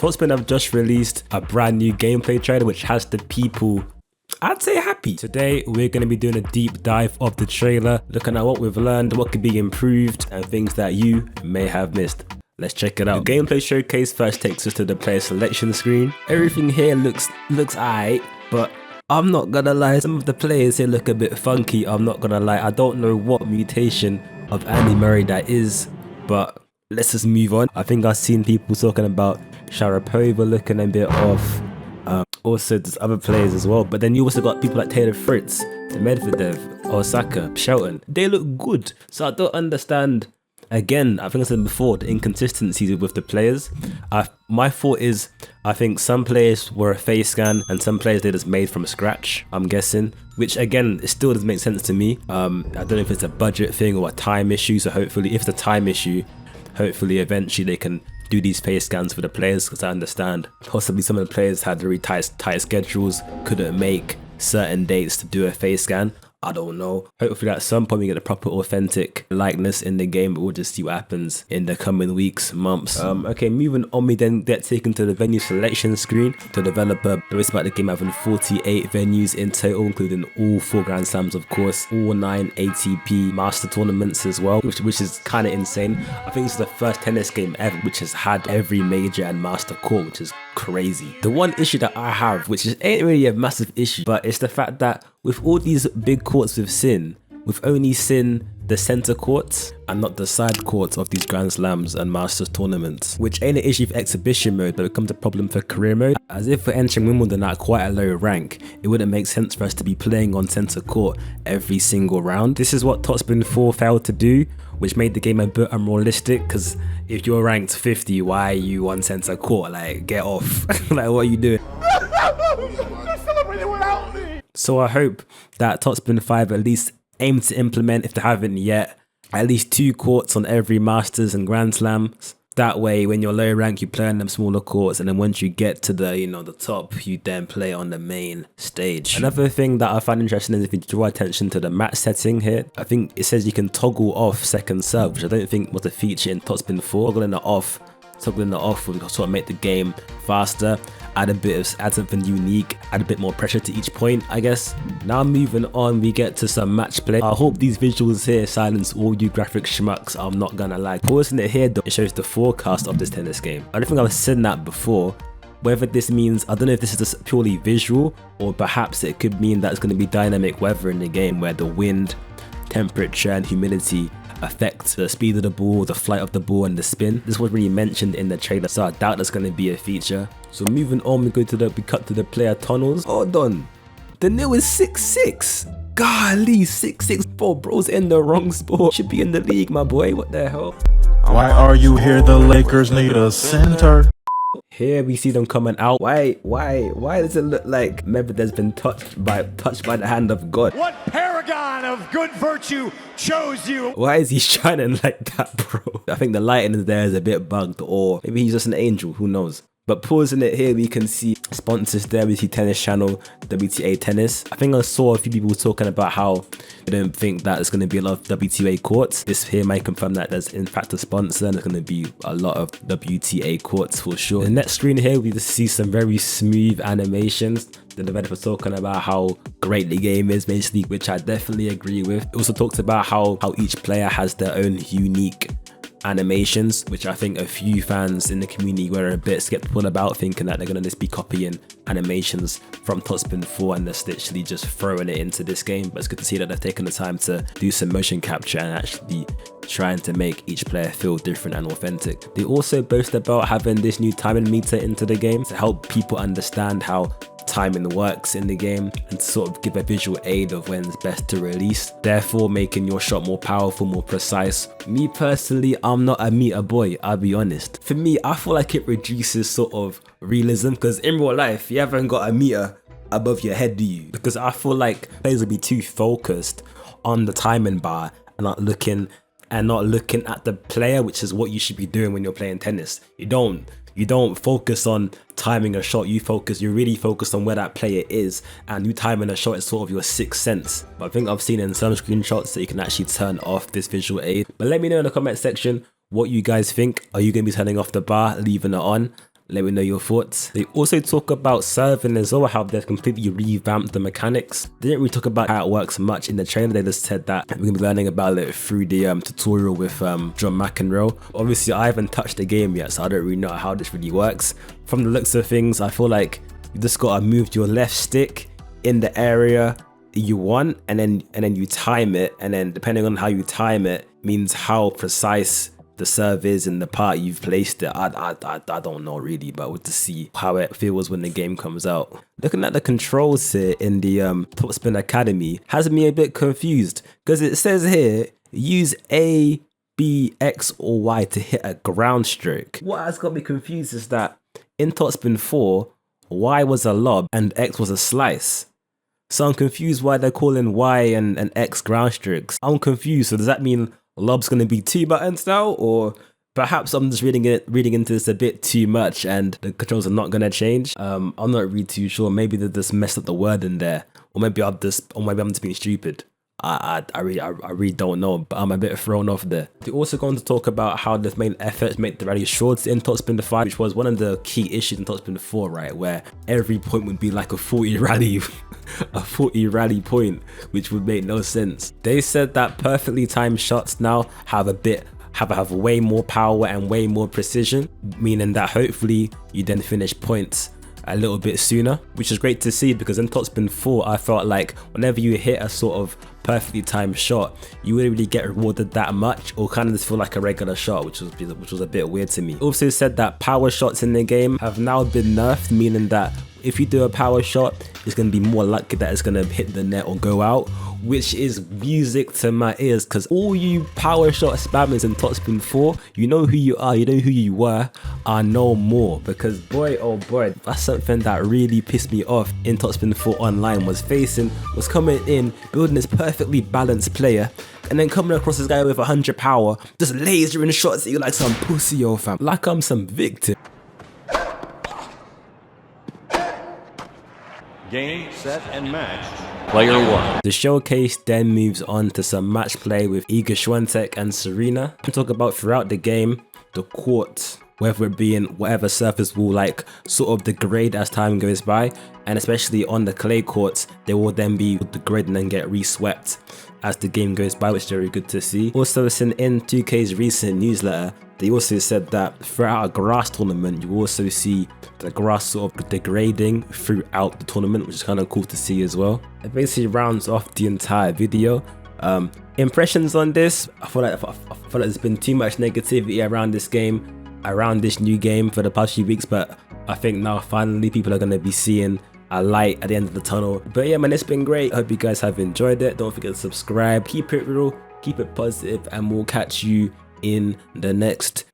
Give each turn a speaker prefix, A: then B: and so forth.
A: Topspin have just released a brand new gameplay trailer which has the people, I'd say, happy. Today we're going to be doing a deep dive of the trailer, looking at what we've learned, what could be improved, and things that you may have missed. Let's check it out. The gameplay showcase first takes us to the player selection screen. Everything here looks alright, but I'm not gonna lie, some of the players here look a bit funky. I'm not gonna lie, I don't know what mutation of Andy Murray that is, but let's just move on. I think I've seen people talking about Sharapova looking a bit off. Also there's other players as well, but then you also got people like Taylor Fritz, Medvedev, Osaka, Shelton. They look good, so I don't understand. Again, I think I said before, the inconsistencies with the players. My thought is, I think some players were a face scan and some players they just made from scratch, I'm guessing. Which again, it still doesn't make sense to me. I don't know if it's a budget thing or a time issue, so hopefully, if it's a time issue, hopefully eventually they can do these face scans for the players, because I understand possibly some of the players had very tight schedules, couldn't make certain dates to do a face scan. I don't know. Hopefully at some point we get a proper authentic likeness in the game, but we'll just see what happens in the coming weeks, months. Okay, moving on, we then get taken to the venue selection screen. The developer released about the game having 48 venues in total, including all 4 Grand Slams, of course, all 9 ATP Master tournaments as well, which is kind of insane. I think it's the first tennis game ever which has had every major and master court, which is crazy. The one issue that I have, which ain't really a massive issue, but it's the fact that with all these big courts we've only seen the center courts and not the side courts of these Grand Slams and Masters tournaments, which ain't an issue for exhibition mode, but it becomes a problem for career mode. As if we're entering Wimbledon at quite a low rank, it wouldn't make sense for us to be playing on center court every single round. This is what Topspin 4 failed to do, which made the game a bit unrealistic, because if you're ranked 50, why are you on center court? Like, get off. Like, what are you doing?
B: They're celebrating without me!
A: So I hope that Topspin 5 at least aim to implement, if they haven't yet, at least 2 courts on every Masters and Grand Slams. That way, when you're low rank, you play on them smaller courts, and then once you get to the, the top, you then play on the main stage. Another thing that I find interesting is if you draw attention to the match setting here, I think it says you can toggle off second serve, which I don't think was a feature in Topspin 4. Toggling it off will sort of make the game faster, add something unique, add a bit more pressure to each point, I guess. Now moving on, we get to some match play. I hope these visuals here silence all you graphic schmucks, I'm not gonna lie. Pausing it here though, it shows the forecast of this tennis game. I don't think I've said that before. Whether this means, I don't know if this is just purely visual, or perhaps it could mean that it's going to be dynamic weather in the game where the wind, temperature and humidity affect the speed of the ball, the flight of the ball and the spin. This was really mentioned in the trailer, so I doubt that's going to be a feature. So moving on, we cut to the player tunnels. Hold on, the nil is 6-6. Golly, 6-6. Bro's in the wrong sport. Should be in the league, my boy. What the hell?
B: Why are you here? The Lakers need a center.
A: Here we see them coming out. Why does it look like Medvedev's been touched by the hand of God?
C: What paragon of good virtue chose you?
A: Why is he shining like that, bro? I think the lighting there is a bit bugged, or maybe he's just an angel, who knows? But pausing it here, we can see sponsors there. We see Tennis Channel, WTA Tennis. I think I saw a few people talking about how they don't think that there's going to be a lot of WTA courts. This here might confirm that there's in fact a sponsor and there's going to be a lot of WTA courts for sure. The next screen here, we just see some very smooth animations. The developer talking about how great the game is, basically, which I definitely agree with. It also talks about how each player has their own unique animations, which I think a few fans in the community were a bit skeptical about, thinking that they're going to just be copying animations from Topspin 4 and just literally just throwing it into this game. But it's good to see that they've taken the time to do some motion capture and actually trying to make each player feel different and authentic. They also boast about having this new timing meter into the game to help people understand how timing works in the game and to sort of give a visual aid of when it's best to release, therefore making your shot more powerful, more precise. Me personally, I'm not a meter boy, I'll be honest. For me, I feel like it reduces sort of realism, because in real life you haven't got a meter above your head, do you? Because I feel like players will be too focused on the timing bar and not looking at the player, which is what you should be doing when you're playing tennis. You don't focus on timing a shot, you're really focused on where that player is, and you timing a shot is sort of your sixth sense. But I think I've seen in some screenshots that you can actually turn off this visual aid. But let me know in the comment section what you guys think. Are you going to be turning off the bar, leaving it on? Let me know your thoughts. They also talk about serving as well, how they've completely revamped the mechanics. They didn't really talk about how it works much in the trailer. They just said that we're gonna be learning about it through the tutorial with John McEnroe. Obviously, I haven't touched the game yet, so I don't really know how this really works. From the looks of things, I feel like you just gotta move your left stick in the area you want, and then you time it, and then depending on how you time it means how precise the serve is in the part you've placed it. I don't know really, but we'll just see how it feels when the game comes out. Looking at the controls here in the Topspin Academy has me a bit confused, because it says here use A, B, X or Y to hit a ground stroke. What has got me confused is that in Topspin 4 Y was a lob and X was a slice. So I'm confused why they're calling Y and X ground strokes. I'm confused. So does that mean lob's gonna be 2 buttons now, or perhaps I'm just reading into this a bit too much and the controls are not gonna change? I'm not really too sure. Maybe they just messed up the word in there, or maybe I'm just being stupid. I really don't know, but I'm a bit thrown off there. They're also going to talk about how they've made efforts to make the rally shorts in Topspin 5, which was one of the key issues in Topspin 4, right? Where every point would be like a 40 rally, a 40 rally point, which would make no sense. They said that perfectly timed shots now have way more power and way more precision, meaning that hopefully you then finish points a little bit sooner, which is great to see, because in Topspin 4 I felt like whenever you hit a sort of perfectly timed shot, you wouldn't really get rewarded that much, or kind of just feel like a regular shot, which was a bit weird to me. Also said that power shots in the game have now been nerfed, meaning that if you do a power shot, it's going to be more likely that it's going to hit the net or go out, which is music to my ears, because all you power shot spammers in Topspin 4, you know who you are, you know who you were, are no more. Because boy, oh boy, that's something that really pissed me off in Topspin 4 Online, was coming in, building this perfectly balanced player, and then coming across this guy with 100 power, just lasering shots at you like some pussy, yo fam, like I'm some victim.
D: Game, set, and match. Player 1.
A: The showcase then moves on to some match play with Iga Swiatek and Serena. We talk about throughout the game, the court, whether it be in whatever surface will like sort of degrade as time goes by, and especially on the clay courts, they will then be degrade and then get re-swept as the game goes by, which is very good to see. Also, in 2K's recent newsletter, they also said that throughout a grass tournament, you also see the grass sort of degrading throughout the tournament, which is kind of cool to see as well. It basically rounds off the entire video. Impressions on this, I feel like there's been too much negativity around this game, around this new game for the past few weeks, but I think now finally people are going to be seeing a light at the end of the tunnel. But yeah man, it's been great. I hope you guys have enjoyed it. Don't forget to subscribe, keep it real, keep it positive, and we'll catch you in the next